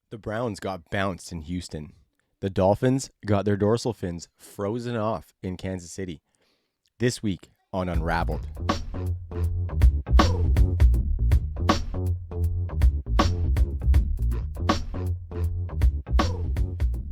The Browns got bounced in Houston. The Dolphins got their dorsal fins frozen off in Kansas City. This week on Unraveled.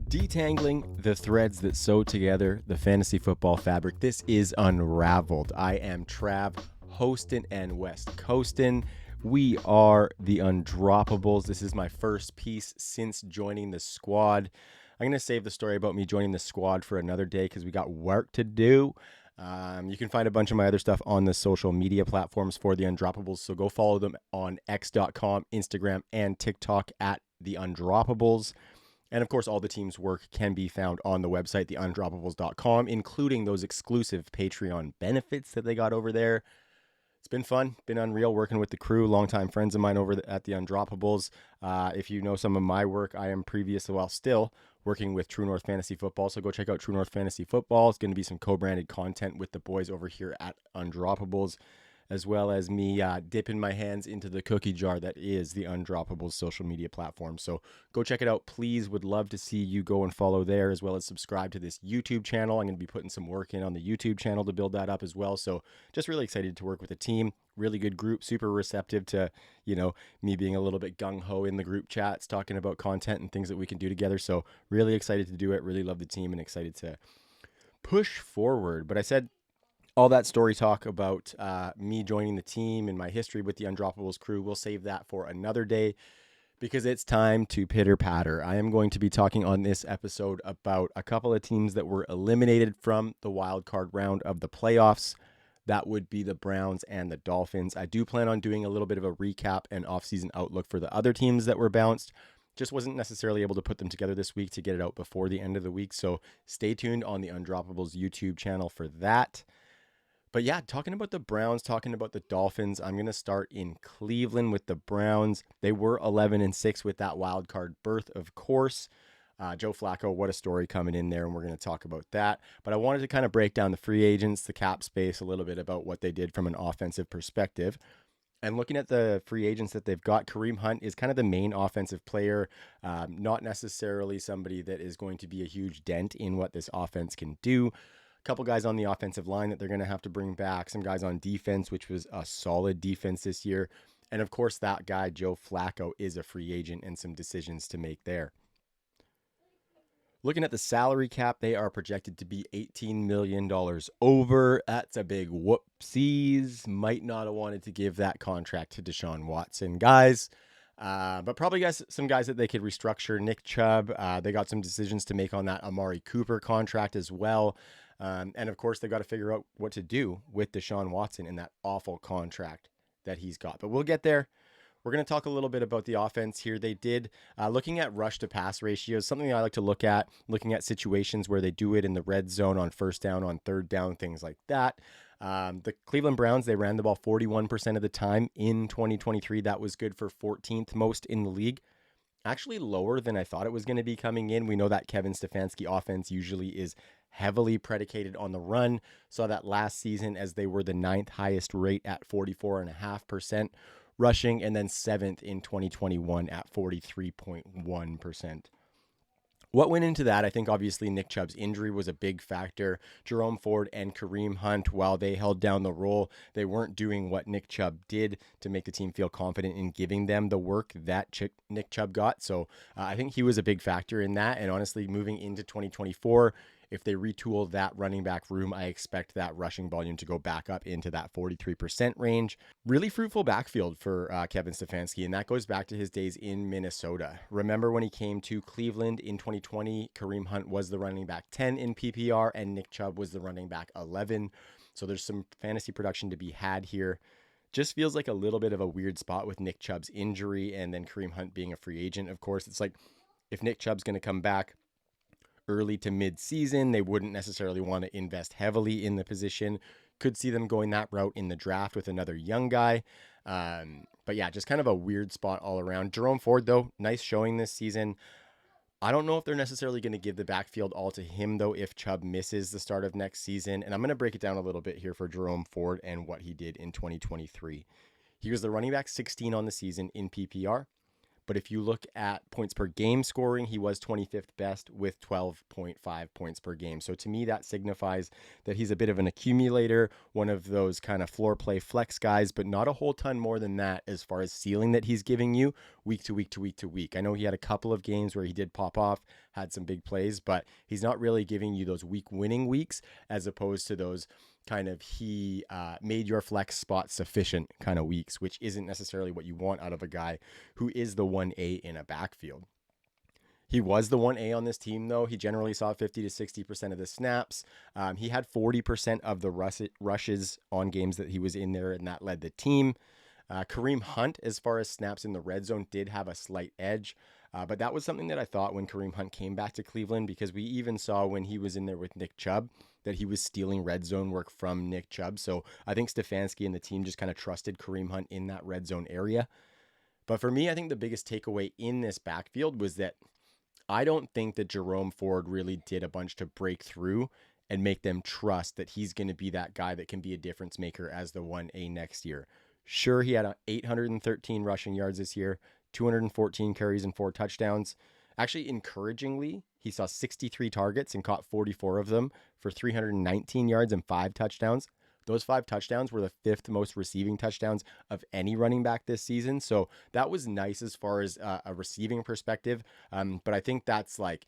Detangling the threads that sew together the fantasy football fabric. This is Unraveled. I am Trav, hosting and West Coastin'. We are the Undroppables. This is my first piece since joining the squad. I'm going to save the story about me joining the squad for another day because we got work to do. You can find a bunch of my other stuff on the social media platforms for the Undroppables. So go follow them on x.com, Instagram, and TikTok at the Undroppables. And of course, all the team's work can be found on the website, theundroppables.com, including those exclusive Patreon benefits that they got over there. It's been fun, been unreal working with the crew, longtime friends of mine over at the Undroppables. If you know some of my work, I am still working with True North Fantasy Football. So go check out True North Fantasy Football. It's going to be some co-branded content with the boys over here at Undroppables, as well as me dipping my hands into the cookie jar that is the Undroppables social media platform. So go check it out, please. Would love to see you go and follow there, as well as subscribe to this YouTube channel. I'm going to be putting some work in on the YouTube channel to build that up as well. So just really excited to work with the team. Really good group, super receptive to, me being a little bit gung-ho in the group chats, talking about content and things that we can do together. So really excited to do it. Really love the team and excited to push forward. But I said all that story talk about me joining the team and my history with the Undroppables crew, we'll save that for another day because it's time to pitter patter. I am going to be talking on this episode about a couple of teams that were eliminated from the wild card round of the playoffs. That would be the Browns and the Dolphins. I do plan on doing a little bit of a recap and offseason outlook for the other teams that were bounced. Just wasn't necessarily able to put them together this week to get it out before the end of the week. So stay tuned on the Undroppables YouTube channel for that. But yeah, talking about the Browns, talking about the Dolphins, I'm going to start in Cleveland with the Browns. They were 11-6 with that wild card berth, of course. Joe Flacco, what a story coming in there, and we're going to talk about that. But I wanted to kind of break down the free agents, the cap space, a little bit about what they did from an offensive perspective. And looking at the free agents that they've got, Kareem Hunt is kind of the main offensive player, not necessarily somebody that is going to be a huge dent in what this offense can do. Couple guys on the offensive line that they're going to have to bring back, some guys on defense, which was a solid defense this year. And of course, that guy, Joe Flacco, is a free agent and some decisions to make there. Looking at the salary cap, they are projected to be $18 million over. That's a big whoopsies. Might not have wanted to give that contract to Deshaun Watson, guys. But probably some guys that they could restructure. Nick Chubb, they got some decisions to make on that Amari Cooper contract as well. And of course, they've got to figure out what to do with Deshaun Watson in that awful contract that he's got. But we'll get there. We're going to talk a little bit about the offense here. They did, looking at rush to pass ratios, something I like to look at, looking at situations where they do it in the red zone on first down, on third down, things like that. The Cleveland Browns, they ran the ball 41% of the time in 2023. That was good for 14th most in the league. Actually lower than I thought it was going to be coming in. We know that Kevin Stefanski offense usually is heavily predicated on the run. Saw that last season as they were the 9th highest rate at 44.5% rushing, and then 7th in 2021 at 43.1%. What went into that? I think obviously Nick Chubb's injury was a big factor. Jerome Ford and Kareem Hunt, while they held down the role, they weren't doing what Nick Chubb did to make the team feel confident in giving them the work that Nick Chubb got. So I think he was a big factor in that. And honestly, moving into 2024, if they retool that running back room, I expect that rushing volume to go back up into that 43% range. Really fruitful backfield for Kevin Stefanski, and that goes back to his days in Minnesota. Remember when he came to Cleveland in 2020, Kareem Hunt was the running back 10 in PPR, and Nick Chubb was the running back 11. So there's some fantasy production to be had here. Just feels like a little bit of a weird spot with Nick Chubb's injury and then Kareem Hunt being a free agent. Of course, it's like if Nick Chubb's going to come back early to mid-season, they wouldn't necessarily want to invest heavily in the position. Could see them going that route in the draft with another young guy. But yeah, just kind of a weird spot all around. Jerome Ford, though, nice showing this season. I don't know if they're necessarily going to give the backfield all to him, though, if Chubb misses the start of next season. And I'm going to break it down a little bit here for Jerome Ford and what he did in 2023. He was the running back 16 on the season in PPR. But if you look at points per game scoring, he was 25th best with 12.5 points per game. So to me, that signifies that he's a bit of an accumulator, one of those kind of floor play flex guys, but not a whole ton more than that as far as ceiling that he's giving you week to week to week to week. I know he had a couple of games where he did pop off, had some big plays, but he's not really giving you those week winning weeks as opposed to those kind of he made your flex spot sufficient kind of weeks, which isn't necessarily what you want out of a guy who is the 1A in a backfield. He was the 1A on this team, though. He generally saw 50 to 60% of the snaps. He had 40% of the rushes on games that he was in there, and that led the team. Kareem Hunt, as far as snaps in the red zone, did have a slight edge. But that was something that I thought when Kareem Hunt came back to Cleveland, because we even saw when he was in there with Nick Chubb that he was stealing red zone work from Nick Chubb. So I think Stefanski and the team just kind of trusted Kareem Hunt in that red zone area. But for me, I think the biggest takeaway in this backfield was that I don't think that Jerome Ford really did a bunch to break through and make them trust that he's going to be that guy that can be a difference maker as the 1A next year. Sure, he had 813 rushing yards this year, 214 carries and 4 touchdowns. Actually, encouragingly, he saw 63 targets and caught 44 of them for 319 yards and 5 touchdowns. Those 5 touchdowns were the 5th most receiving touchdowns of any running back this season. So that was nice as far as a receiving perspective. But I think that's like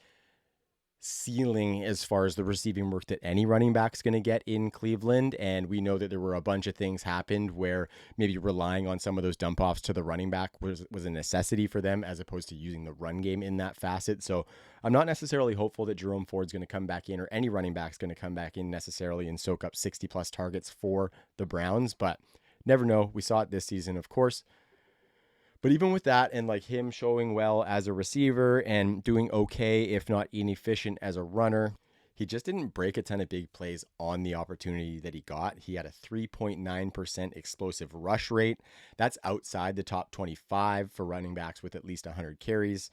ceiling as far as the receiving work that any running back's going to get in Cleveland. And we know that there were a bunch of things happened where maybe relying on some of those dump offs to the running back was a necessity for them as opposed to using the run game in that facet. So I'm not necessarily hopeful that Jerome Ford's going to come back in, or any running back's going to come back in necessarily and soak up 60 plus targets for the Browns, but never know. We saw it this season, of course. But even with that, and like him showing well as a receiver and doing okay, if not inefficient as a runner, he just didn't break a ton of big plays on the opportunity that he got. He had a 3.9% explosive rush rate. That's outside the top 25 for running backs with at least 100 carries.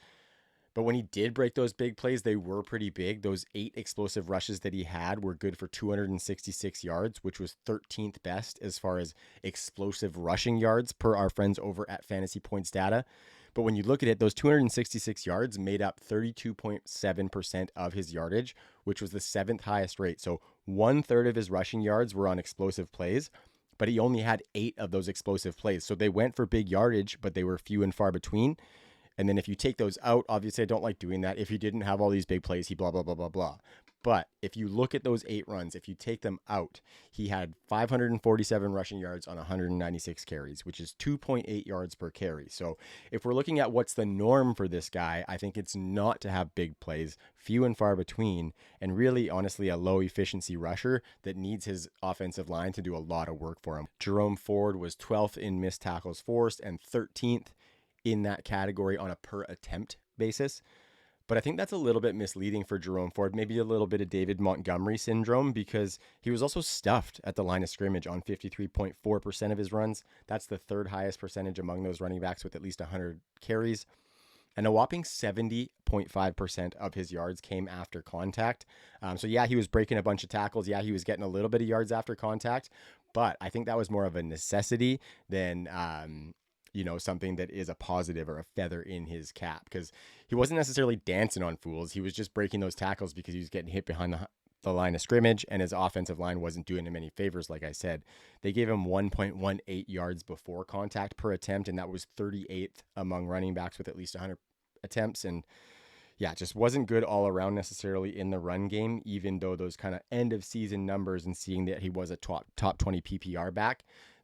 But when he did break those big plays, they were pretty big. Those 8 explosive rushes that he had were good for 266 yards, which was 13th best as far as explosive rushing yards per our friends over at Fantasy Points Data. But when you look at it, those 266 yards made up 32.7% of his yardage, which was the 7th highest rate. So 1/3 of his rushing yards were on explosive plays, but he only had 8 of those explosive plays. So they went for big yardage, but they were few and far between. And then if you take those out, obviously I don't like doing that. If he didn't have all these big plays, he blah, blah, blah, blah, blah. But if you look at those 8 runs, if you take them out, he had 547 rushing yards on 196 carries, which is 2.8 yards per carry. So if we're looking at what's the norm for this guy, I think it's not to have big plays, few and far between, and really, honestly, a low efficiency rusher that needs his offensive line to do a lot of work for him. Jerome Ford was 12th in missed tackles forced and 13th in that category on a per attempt basis. But I think that's a little bit misleading for Jerome Ford, maybe a little bit of David Montgomery syndrome, because he was also stuffed at the line of scrimmage on 53.4% of his runs. That's the 3rd highest percentage among those running backs with at least 100 carries. And a whopping 70.5% of his yards came after contact. So yeah, he was breaking a bunch of tackles. Yeah, he was getting a little bit of yards after contact, but I think that was more of a necessity than something that is a positive or a feather in his cap, because he wasn't necessarily dancing on fools. He was just breaking those tackles because he was getting hit behind the line of scrimmage, and his offensive line wasn't doing him any favors. Like I said, they gave him 1.18 yards before contact per attempt, and that was 38th among running backs with at least 100 attempts. And yeah, it just wasn't good all around necessarily in the run game, even though those kind of end of season numbers and seeing that he was a top 20 PPR back,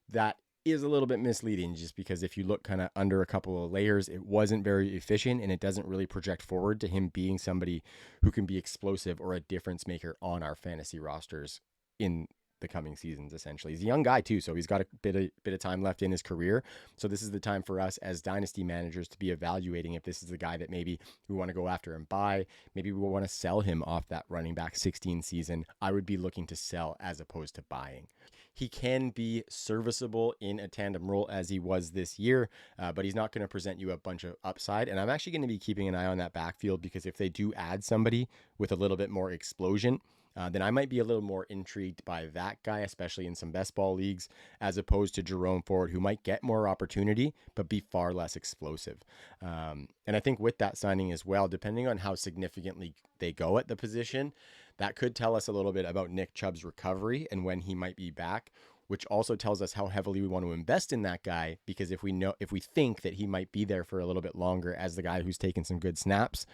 that is a little bit misleading, just because if you look kind of under a couple of layers, it wasn't very efficient, and it doesn't really project forward to him being somebody who can be explosive or a difference maker on our fantasy rosters in the coming seasons. Essentially, he's a young guy too, so he's got a bit of time left in his career. So this is the time for us as dynasty managers to be evaluating if this is the guy that maybe we want to go after and buy. Maybe we want to sell him off that running back 16 season. I would be looking to sell as opposed to buying. He can be serviceable in a tandem role as he was this year, but he's not going to present you a bunch of upside. And I'm actually going to be keeping an eye on that backfield, because if they do add somebody with a little bit more explosion, then I might be a little more intrigued by that guy, especially in some best ball leagues, as opposed to Jerome Ford, who might get more opportunity, but be far less explosive. And I think with that signing as well, depending on how significantly they go at the position, that could tell us a little bit about Nick Chubb's recovery and when he might be back, which also tells us how heavily we want to invest in that guy, because if we think that he might be there for a little bit longer as the guy who's taken some good snaps,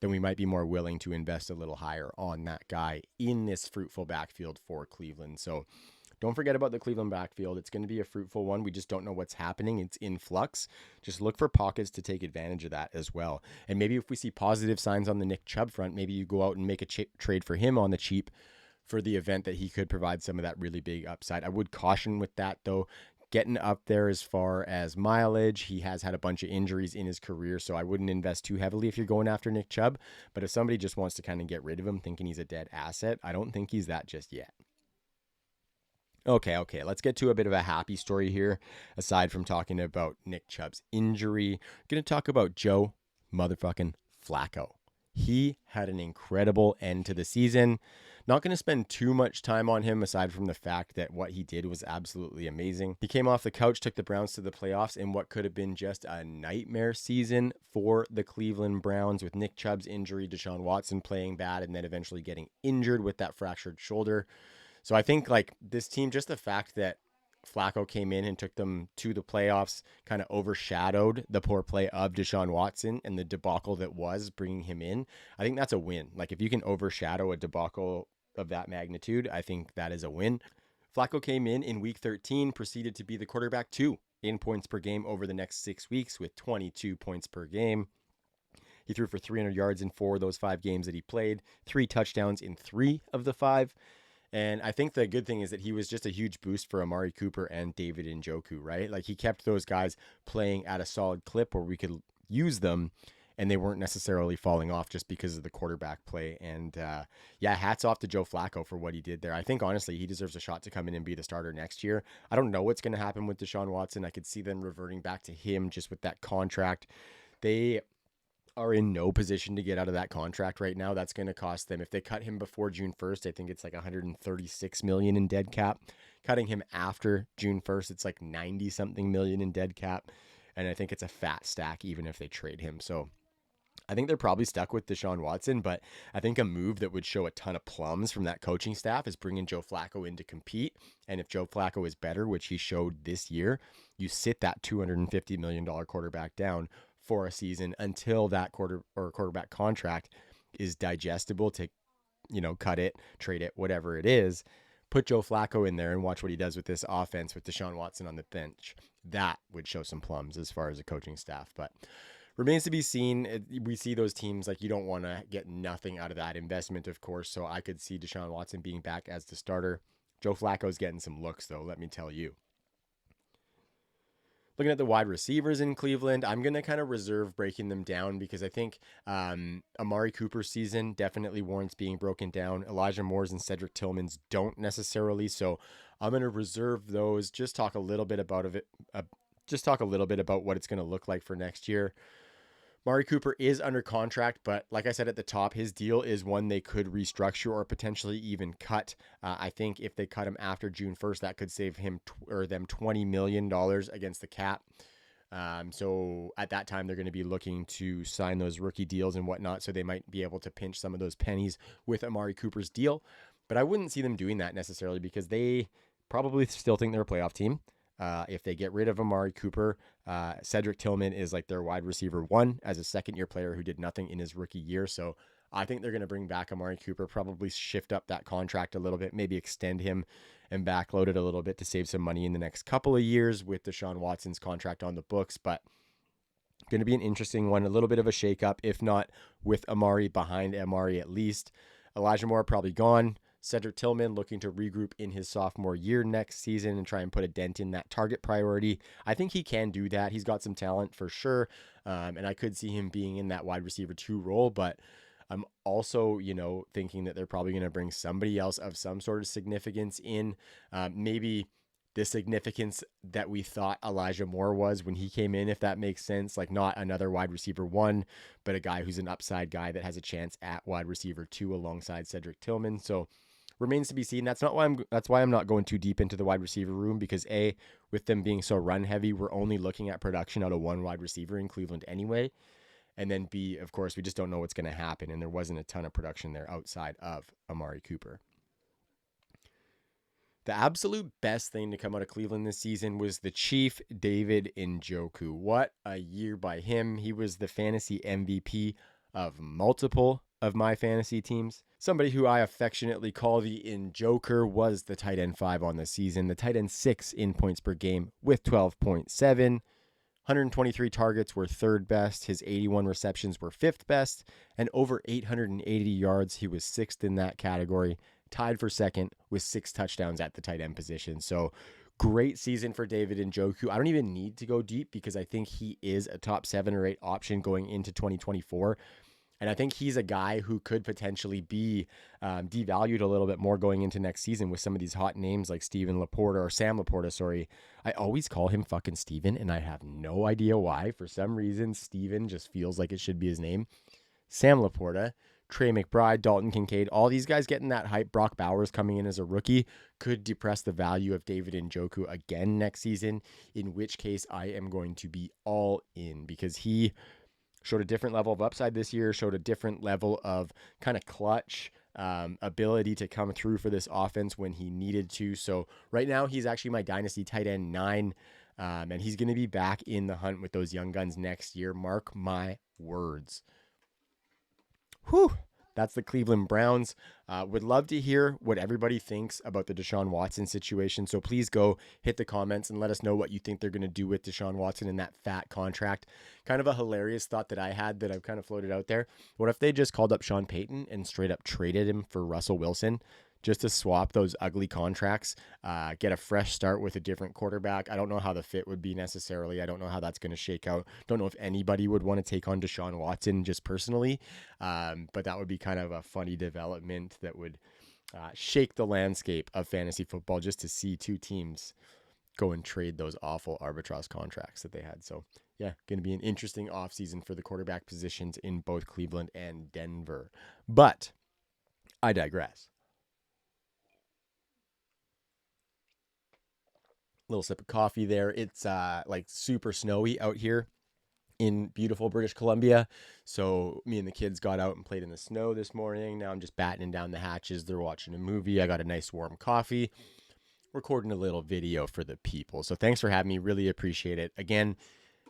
then we might be more willing to invest a little higher on that guy in this fruitful backfield for Cleveland. So don't forget about the Cleveland backfield. It's going to be a fruitful one. We just don't know what's happening. It's in flux. Just look for pockets to take advantage of that as well. And maybe if we see positive signs on the Nick Chubb front, maybe you go out and make a trade for him on the cheap for the event that he could provide some of that really big upside. I would caution with that, though. Getting up there as far as mileage, he has had a bunch of injuries in his career, so I wouldn't invest too heavily if you're going after Nick Chubb. But if somebody just wants to kind of get rid of him thinking he's a dead asset, I don't think he's that just yet. Okay, let's get to a bit of a happy story here. Aside from talking about Nick Chubb's injury, I'm going to talk about Joe motherfucking Flacco. He had an incredible end to the season. Not going to spend too much time on him aside from the fact that what he did was absolutely amazing. He came off the couch, took the Browns to the playoffs in what could have been just a nightmare season for the Cleveland Browns, with Nick Chubb's injury, Deshaun Watson playing bad, and then eventually getting injured with that fractured shoulder. So I think like this team, just the fact that Flacco came in and took them to the playoffs kind of overshadowed the poor play of Deshaun Watson and the debacle that was bringing him in. I think that's a win. Like if you can overshadow a debacle of that magnitude, I think that is a win. Flacco came in week 13, proceeded to be the quarterback 2 in points per game over the next 6 weeks with 22 points per game. He threw for 300 yards in 4 of those 5 games that he played, 3 touchdowns in 3 of the 5. And I think the good thing is that he was just a huge boost for Amari Cooper and David NJOKU, right? Like he kept those guys playing at a solid clip where we could use them and they weren't necessarily falling off just because of the quarterback play. And hats off to Joe Flacco for what he did there. I think honestly, he deserves a shot to come in and be the starter next year. I don't know what's going to happen with Deshaun Watson. I could see them reverting back to him just with that contract. They are in no position to get out of that contract right now. That's going to cost them, if they cut him before June 1st, I think it's like 136 million in dead cap. Cutting him after June 1st, it's like 90 something million in dead cap. And I think it's a fat stack even if they trade him. So I think they're probably stuck with Deshaun Watson, but I think a move that would show a ton of plums from that coaching staff is bringing Joe Flacco in to compete. And if Joe Flacco is better, which he showed this year, you sit that $250 million quarterback down for a season until that quarterback contract is digestible to, cut it, trade it, whatever it is. Put Joe Flacco in there and watch what he does with this offense with Deshaun Watson on the bench. That would show some plums as far as a coaching staff, but remains to be seen. We see those teams, like you don't want to get nothing out of that investment, of course. So I could see Deshaun Watson being back as the starter. Joe Flacco's getting some looks though, let me tell you. Looking at the wide receivers in Cleveland, I'm going to kind of reserve breaking them down because I think Amari Cooper's season definitely warrants being broken down. Elijah Moore's and Cedric Tillman's don't necessarily. So I'm going to reserve those, just talk a little bit about what it's going to look like for next year. Amari Cooper is under contract, but like I said at the top, his deal is one they could restructure or potentially even cut. I think if they cut him after June 1st, that could save him or them $20 million against the cap. So at that time, they're going to be looking to sign those rookie deals and whatnot. So they might be able to pinch some of those pennies with Amari Cooper's deal. But I wouldn't see them doing that necessarily because they probably still think they're a playoff team. If they get rid of Amari Cooper, Cedric Tillman is like their wide receiver 1 as a second-year player who did nothing in his rookie year. So I think they're going to bring back Amari Cooper, probably shift up that contract a little bit, maybe extend him and backload it a little bit to save some money in the next couple of years with Deshaun Watson's contract on the books. But going to be an interesting one, a little bit of a shakeup, if not with Amari behind Amari at least. Elijah Moore probably gone. Cedric Tillman looking to regroup in his sophomore year next season and try and put a dent in that target priority. I think he can do that. He's got some talent for sure. And I could see him being in that wide receiver 2 role, but I'm also, thinking that they're probably going to bring somebody else of some sort of significance in, maybe the significance that we thought Elijah Moore was when he came in, if that makes sense. Like, not another wide receiver 1, but a guy who's an upside guy that has a chance at wide receiver 2 alongside Cedric Tillman. So remains to be seen. That's why I'm not going too deep into the wide receiver room, because A, with them being so run heavy, we're only looking at production out of one wide receiver in Cleveland anyway. And then B, of course, we just don't know what's going to happen, and there wasn't a ton of production there outside of Amari Cooper. The absolute best thing to come out of Cleveland this season was the Chief, David NJOKU. What a year by him. He was the fantasy MVP of multiple of my fantasy teams. Somebody who I affectionately call the NJOKer was the tight end 5 on the season, the tight end 6 in points per game with 12.7. 123 targets were third best. His 81 receptions were fifth best. And over 880 yards, he was sixth in that category, tied for second with 6 touchdowns at the tight end position. So great season for David NJOKU. I don't even need to go deep because I think he is a top 7 or 8 option going into 2024. And I think he's a guy who could potentially be devalued a little bit more going into next season with some of these hot names like Sam Laporta, sorry. I always call him fucking Steven, and I have no idea why. For some reason, Steven just feels like it should be his name. Sam Laporta, Trey McBride, Dalton Kincaid, all these guys getting that hype. Brock Bowers coming in as a rookie could depress the value of David NJOKU again next season, in which case I am going to be all in, because he showed a different level of upside this year, showed a different level of kind of clutch ability to come through for this offense when he needed to. So right now he's actually my dynasty tight end 9, and he's going to be back in the hunt with those young guns next year. Mark my words. Whew. That's the Cleveland Browns. Would love to hear what everybody thinks about the Deshaun Watson situation. So please go hit the comments and let us know what you think they're going to do with Deshaun Watson in that fat contract. Kind of a hilarious thought that I had that I've kind of floated out there. What if they just called up Sean Payton and straight up traded him for Russell Wilson, just to swap those ugly contracts, get a fresh start with a different quarterback? I don't know how the fit would be necessarily. I don't know how that's going to shake out. Don't know if anybody would want to take on Deshaun Watson just personally, but that would be kind of a funny development that would shake the landscape of fantasy football, just to see 2 teams go and trade those awful arbitrage contracts that they had. So yeah, going to be an interesting offseason for the quarterback positions in both Cleveland and Denver. But I digress. Little sip of coffee there. It's like super snowy out here in beautiful British Columbia. So me and the kids got out and played in the snow this morning. Now I'm just battening down the hatches. They're watching a movie. I got a nice warm coffee, recording a little video for the people. So thanks for having me. Really appreciate it. Again,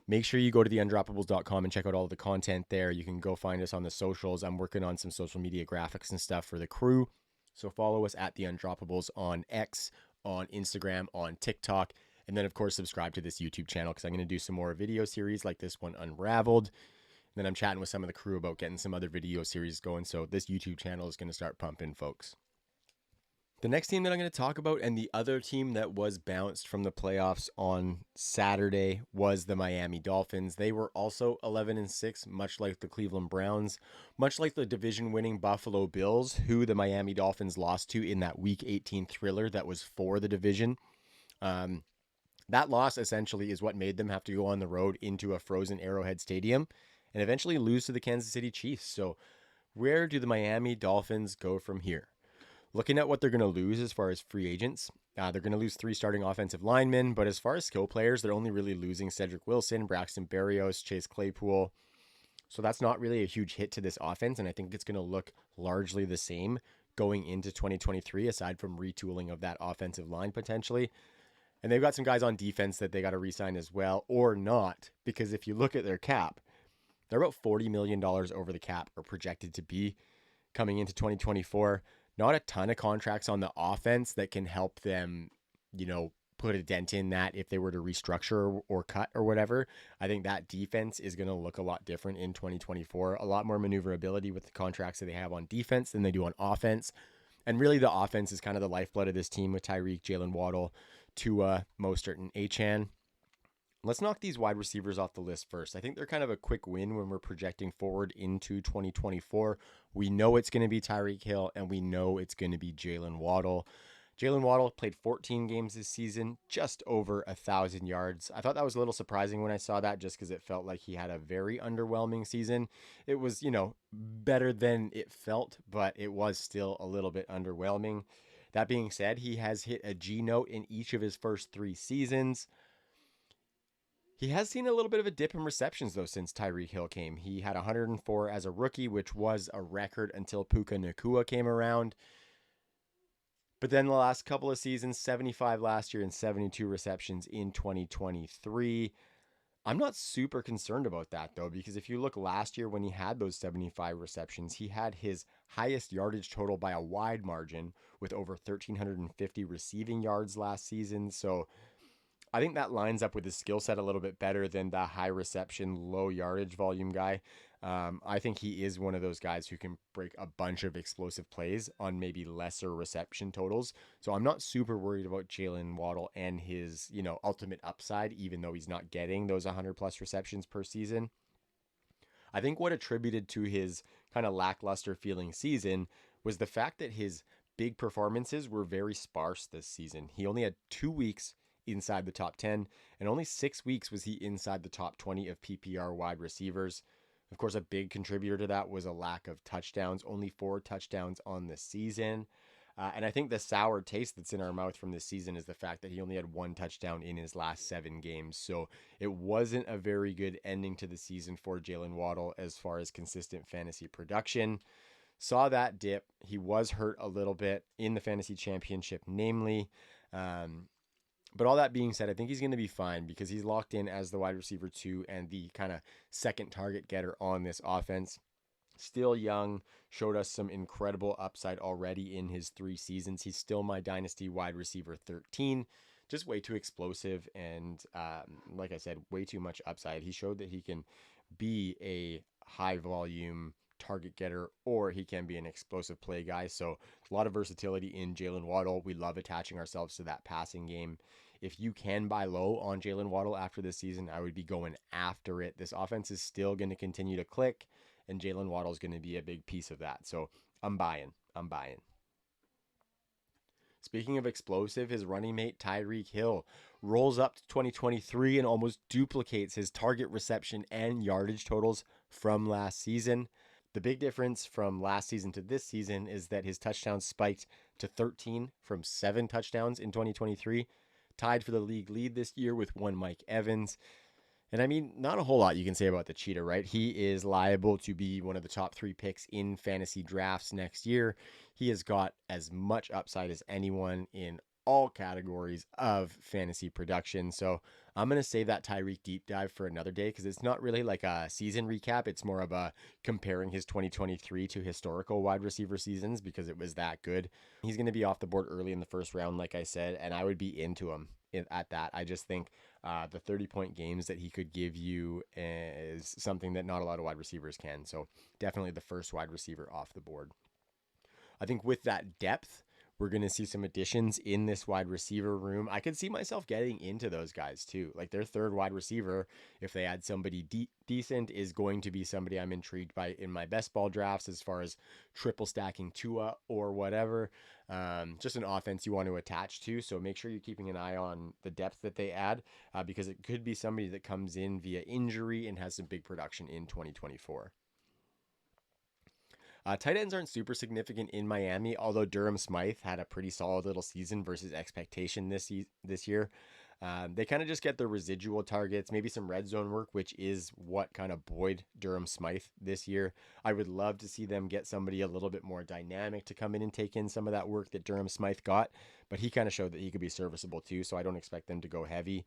make sure you go to the undroppables.com and check out all of the content there. You can go find us on the socials. I'm working on some social media graphics and stuff for the crew. So follow us at the Undroppables on X, on Instagram, on TikTok, and then of course subscribe to this YouTube channel, because I'm going to do some more video series like this one, Unraveled. And then I'm chatting with some of the crew about getting some other video series going. So this YouTube channel is going to start pumping, folks. The next team that I'm going to talk about, and the other team that was bounced from the playoffs on Saturday, was the Miami Dolphins. They were also 11-6, much like the Cleveland Browns, much like the division-winning Buffalo Bills, who the Miami Dolphins lost to in that Week 18 thriller that was for the division. That loss essentially is what made them have to go on the road into a frozen Arrowhead Stadium and eventually lose to the Kansas City Chiefs. So where do the Miami Dolphins go from here? Looking at what they're going to lose as far as free agents, they're going to lose 3 starting offensive linemen, but as far as skill players, they're only really losing Cedric Wilson, Braxton Berrios, Chase Claypool. So that's not really a huge hit to this offense, and I think it's going to look largely the same going into 2023, aside from retooling of that offensive line potentially. And they've got some guys on defense that they got to re-sign as well, or not, because if you look at their cap, they're about $40 million over the cap, or projected to be coming into 2024. Not a ton of contracts on the offense that can help them, put a dent in that if they were to restructure or cut or whatever. I think that defense is going to look a lot different in 2024. A lot more maneuverability with the contracts that they have on defense than they do on offense. And really the offense is kind of the lifeblood of this team with Tyreek, Jaylen Waddle, Tua, Mostert, and Achane. Let's knock these wide receivers off the list first. I think they're kind of a quick win when we're projecting forward into 2024. We know it's going to be Tyreek Hill, and we know it's going to be Jaylen Waddle. Jaylen Waddle played 14 games this season, just over 1,000 yards. I thought that was a little surprising when I saw that, just because it felt like he had a very underwhelming season. It was, better than it felt, but it was still a little bit underwhelming. That being said, he has hit a G note in each of his first 3 seasons. He has seen a little bit of a dip in receptions, though, since Tyreek Hill came. He had 104 as a rookie, which was a record until Puka Nacua came around. But then the last couple of seasons, 75 last year and 72 receptions in 2023. I'm not super concerned about that, though, because if you look last year when he had those 75 receptions, he had his highest yardage total by a wide margin with over 1,350 receiving yards last season. So I think that lines up with his skill set a little bit better than the high reception, low yardage volume guy. I think he is one of those guys who can break a bunch of explosive plays on maybe lesser reception totals. So I'm not super worried about Jaylen Waddle and his, ultimate upside, even though he's not getting those 100 plus receptions per season. I think what attributed to his kind of lackluster feeling season was the fact that his big performances were very sparse this season. He only had 2 weeks inside the top 10, and only 6 weeks was he inside the top 20 of PPR wide receivers. Of course, a big contributor to that was a lack of touchdowns, only 4 touchdowns on the season. And I think the sour taste that's in our mouth from this season is the fact that he only had 1 touchdown in his last 7 games. So it wasn't a very good ending to the season for Jaylen Waddle as far as consistent fantasy production. Saw that dip. He was hurt a little bit in the fantasy championship, namely. But all that being said, I think he's going to be fine because he's locked in as the wide receiver 2 and the kind of second target getter on this offense. Still young, showed us some incredible upside already in his 3 seasons. He's still my dynasty wide receiver 13. Just way too explosive and, like I said, way too much upside. He showed that he can be a high volume target getter, or he can be an explosive play guy. So a lot of versatility in Jaylen Waddle. We love attaching ourselves to that passing game. If you can buy low on Jaylen Waddle after this season, I would be going after it. This offense is still going to continue to click, and Jaylen Waddle is going to be a big piece of that. So I'm buying. Speaking of explosive, his running mate Tyreek Hill rolls up to 2023 and almost duplicates his target reception and yardage totals from last season. The big difference from last season to this season is that his touchdowns spiked to 13 from 7 touchdowns in 2023, tied for the league lead this year with one Mike Evans. And I mean, not a whole lot you can say about the cheetah, right? He is liable to be one of the top 3 picks in fantasy drafts next year. He has got as much upside as anyone in all categories of fantasy production. So I'm going to save that Tyreek deep dive for another day because it's not really like a season recap. It's more of a comparing his 2023 to historical wide receiver seasons because it was that good. He's going to be off the board early in the first round, like I said, and I would be into him at that. I just think the 30-point games that he could give you is something that not a lot of wide receivers can. So definitely the first wide receiver off the board. I think with that depth, we're going to see some additions in this wide receiver room. I could see myself getting into those guys too. Like their third wide receiver, if they add somebody decent, is going to be somebody I'm intrigued by in my best ball drafts as far as triple stacking Tua or whatever. Just an offense you want to attach to. So make sure you're keeping an eye on the depth that they add because it could be somebody that comes in via injury and has some big production in 2024. Tight ends aren't super significant in Miami, although Durham Smythe had a pretty solid little season versus expectation this year. They kind of just get the residual targets, maybe some red zone work, which is what kind of buoyed Durham Smythe this year. I would love to see them get somebody a little bit more dynamic to come in and take in some of that work that Durham Smythe got, but he kind of showed that he could be serviceable too, so I don't expect them to go heavy.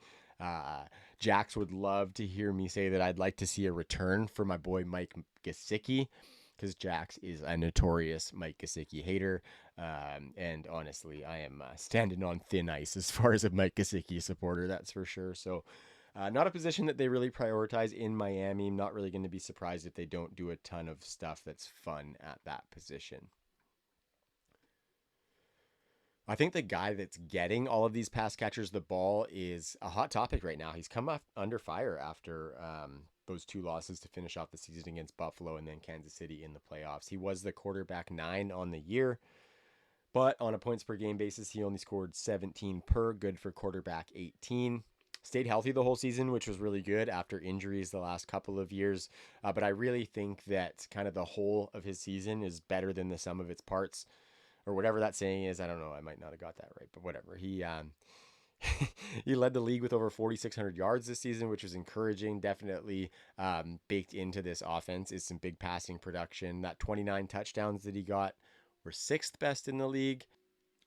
Jax would love to hear me say that I'd like to see a return for my boy Mike Gesicki, because Jax is a notorious Mike Gesicki hater. And honestly, I am standing on thin ice as far as a Mike Gesicki supporter, that's for sure. So not a position that they really prioritize in Miami. I'm not really going to be surprised if they don't do a ton of stuff that's fun at that position. I think the guy that's getting all of these pass catchers the ball is a hot topic right now. He's come up under fire after those 2 losses to finish off the season against Buffalo and then Kansas City in the playoffs. He was the quarterback 9 on the year, But on a points per game basis, he only scored 17 per, good for quarterback 18. Stayed healthy the whole season, which was really good after injuries the last couple of years. But I really think that kind of the whole of his season is better than the sum of its parts, or whatever that saying is. I don't know. I might not have got that right, but whatever. He led the league with over 4,600 yards this season, which was encouraging. Definitely baked into this offense is some big passing production. That 29 touchdowns that he got were sixth best in the league,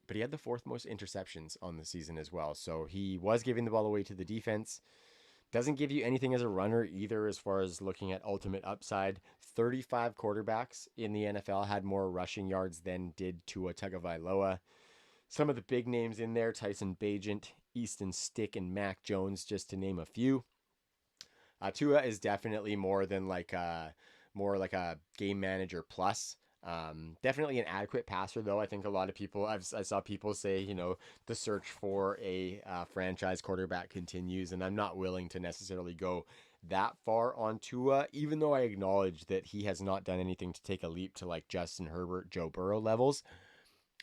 but he had the fourth most interceptions on the season as well. So he was giving the ball away to the defense. Doesn't give you anything as a runner either, as far as looking at ultimate upside. 35 quarterbacks in the NFL had more rushing yards than did Tua Tagovailoa. Some of the big names in there: Tyson Bagent, Easton Stick, and Mac Jones, just to name a few. Tua is definitely more like a game manager plus. Definitely an adequate passer, though. I think a lot of people, I saw people say, the search for a franchise quarterback continues, and I'm not willing to necessarily go that far on Tua, even though I acknowledge that he has not done anything to take a leap to like Justin Herbert, Joe Burrow levels.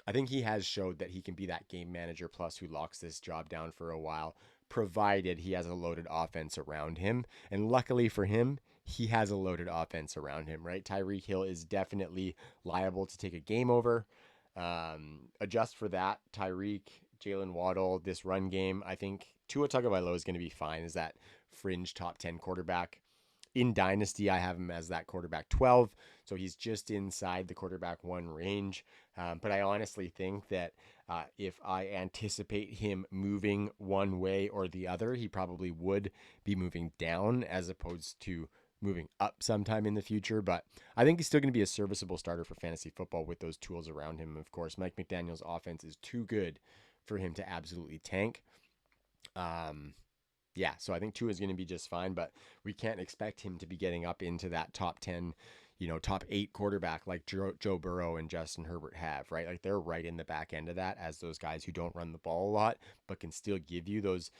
I think he has showed that he can be that game manager plus who locks this job down for a while, provided he has a loaded offense around him. And luckily for him, he has a loaded offense around him, right? Tyreek Hill is definitely liable to take a game over. Adjust for that, Tyreek, Jaylen Waddle, this run game, I think Tua Tagovailoa is going to be fine as that fringe top 10 quarterback. In Dynasty, I have him as that quarterback 12, so he's just inside the quarterback 1 range. But I honestly think that if I anticipate him moving one way or the other, he probably would be moving down as opposed to moving up sometime in the future. But I think he's still going to be a serviceable starter for fantasy football with those tools around him. Of course, Mike McDaniel's offense is too good for him to absolutely tank. Yeah, so I think Tua is going to be just fine, but we can't expect him to be getting up into that top 10, top 8 quarterback like Joe Burrow and Justin Herbert have, right? Like they're right in the back end of that as those guys who don't run the ball a lot, but can still give you those,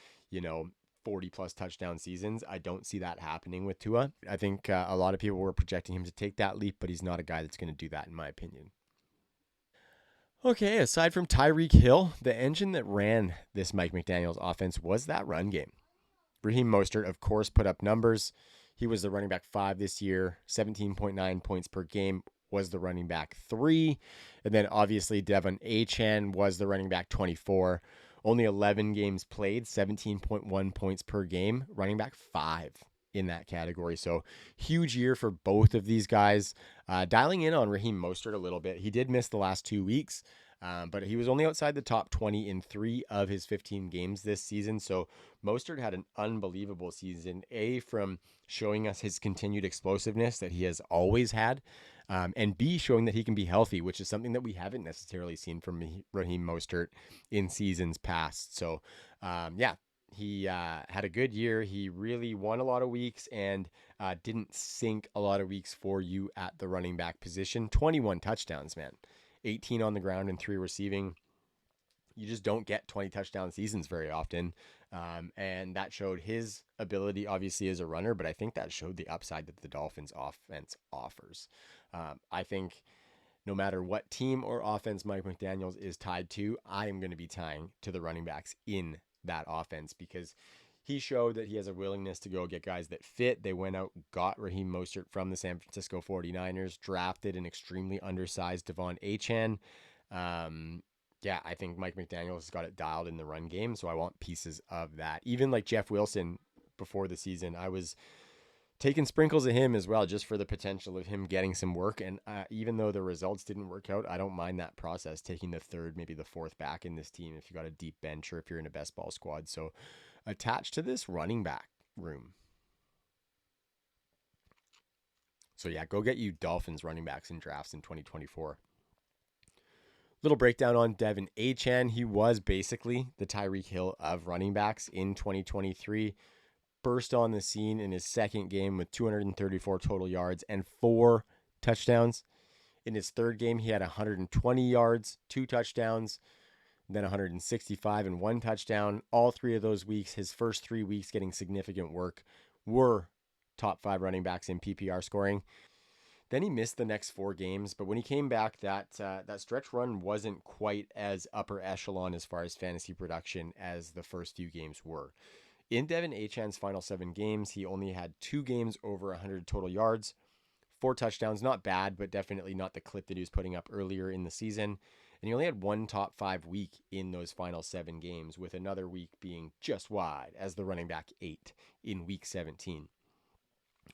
40 plus touchdown seasons. I don't see that happening with Tua. I think a lot of people were projecting him to take that leap, but he's not a guy that's going to do that in my opinion. Okay, aside from Tyreek Hill, the engine that ran this Mike McDaniel's offense was that run game. Raheem Mostert, of course, put up numbers. He was the running back 5 this year, 17.9 points per game, was the running back 3. And then obviously De'Von Achane was the running back 24. Only 11 games played, 17.1 points per game, running back 5 in that category. So huge year for both of these guys. Dialing in on Raheem Mostert a little bit. He did miss the last 2 weeks. But he was only outside the top 20 in 3 of his 15 games this season. So Mostert had an unbelievable season, from showing us his continued explosiveness that he has always had, and B, showing that he can be healthy, which is something that we haven't necessarily seen from Raheem Mostert in seasons past. So, he had a good year. He really won a lot of weeks and didn't sink a lot of weeks for you at the running back position. 21 touchdowns, man. 18 on the ground and 3 receiving. You just don't get 20 touchdown seasons very often. And that showed his ability, obviously, as a runner, but I think that showed the upside that the Dolphins offense offers. I think no matter what team or offense Mike McDaniels is tied to, I am going to be tying to the running backs in that offense because he showed that he has a willingness to go get guys that fit. They went out, got Raheem Mostert from the San Francisco 49ers, drafted an extremely undersized De'Von Achane. I think Mike McDaniel has got it dialed in the run game, so I want pieces of that. Even like Jeff Wilson before the season, I was taking sprinkles of him as well, just for the potential of him getting some work. And even though the results didn't work out, I don't mind that process, taking the 3rd, maybe the 4th back in this team if you got a deep bench or if you're in a best ball squad. So attached to this running back room. So yeah, go get you Dolphins running backs in drafts in 2024. Little breakdown on De'Von Achane. He was basically the Tyreek Hill of running backs in 2023. Burst on the scene in his second game with 234 total yards and 4 touchdowns. In his third game, he had 120 yards, 2 touchdowns, then 165 and 1 touchdown. All 3 of those weeks, his first 3 weeks getting significant work, were top 5 running backs in PPR scoring. Then he missed the next 4 games, but when he came back, that stretch run wasn't quite as upper echelon as far as fantasy production as the first few games were. In De'Von Achane's final 7 games, he only had 2 games over 100 total yards, 4 touchdowns, not bad, but definitely not the clip that he was putting up earlier in the season. And he only had 1 top 5 week in those final 7 games, with another week being just wide as the running back 8 in week 17.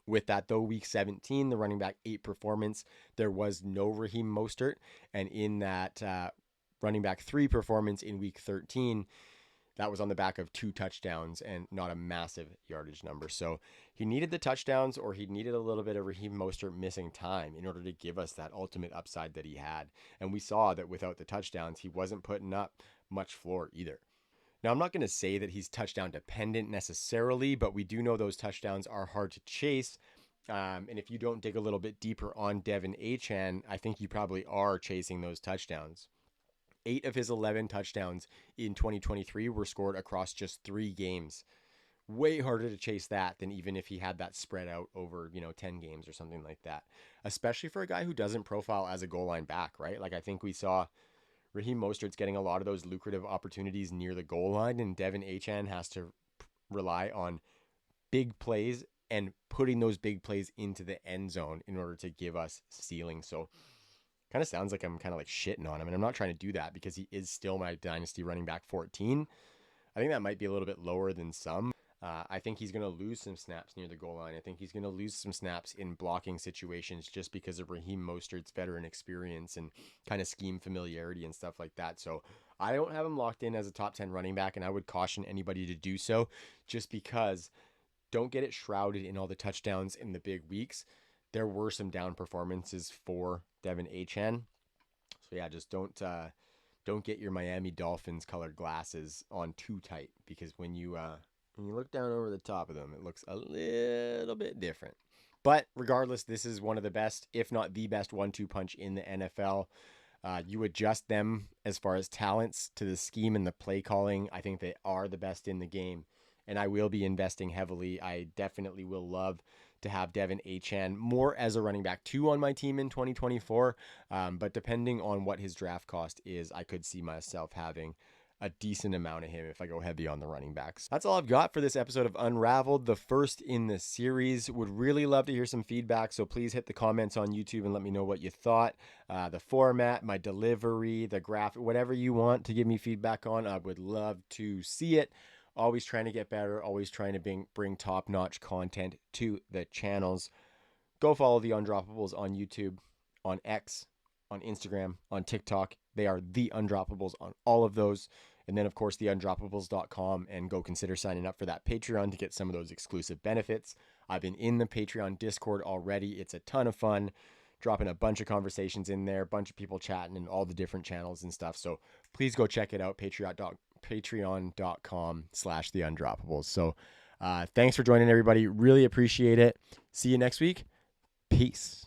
With that, though, week 17, the running back 8 performance, there was no Raheem Mostert. And in that running back 3 performance in week 13, that was on the back of 2 touchdowns and not a massive yardage number. So he needed the touchdowns, or he needed a little bit of Raheem Mostert missing time in order to give us that ultimate upside that he had. And we saw that without the touchdowns, he wasn't putting up much floor either. Now, I'm not going to say that he's touchdown dependent necessarily, but we do know those touchdowns are hard to chase. And if you don't dig a little bit deeper on De'Von Achane, I think you probably are chasing those touchdowns. 8 of his 11 touchdowns in 2023 were scored across just 3 games. Way harder to chase that than even if he had that spread out over, 10 games or something like that. Especially for a guy who doesn't profile as a goal line back, right? Like, I think we saw Raheem Mostert's getting a lot of those lucrative opportunities near the goal line, and De'Von Achane has to rely on big plays and putting those big plays into the end zone in order to give us ceiling. So kind of sounds like I'm kind of like shitting on him, and I'm not trying to do that because he is still my dynasty running back 14. I think that might be a little bit lower than some. I think he's going to lose some snaps near the goal line. I think he's going to lose some snaps in blocking situations just because of Raheem Mostert's veteran experience and kind of scheme familiarity and stuff like that. So I don't have him locked in as a top 10 running back, and I would caution anybody to do so just because don't get it shrouded in all the touchdowns in the big weeks. There were some down performances for De'Von Achane. So yeah, just don't get your Miami Dolphins colored glasses on too tight, because when you look down over the top of them, it looks a little bit different. But regardless, this is one of the best, if not the best 1-2 punch in the NFL. You adjust them as far as talents to the scheme and the play calling. I think they are the best in the game, and I will be investing heavily. I definitely will love to have De'Von Achane more as a running back 2 on my team in 2024. But depending on what his draft cost is, I could see myself having a decent amount of him if I go heavy on the running backs. That's all I've got for this episode of Unraveled, the first in the series. Would really love to hear some feedback, so please hit the comments on YouTube and let me know what you thought. The format, my delivery, the graphic, whatever you want to give me feedback on, I would love to see it. Always trying to get better, always trying to bring top-notch content to the channels. Go follow the Undroppables on YouTube, on X, on Instagram, on TikTok. They are the Undroppables on all of those. And then, of course, the Undroppables.com, and go consider signing up for that Patreon to get some of those exclusive benefits. I've been in the Patreon Discord already. It's a ton of fun, dropping a bunch of conversations in there, a bunch of people chatting in all the different channels and stuff. So please go check it out, patreon.com/theundroppables. So thanks for joining, everybody. Really appreciate it. See you next week. Peace.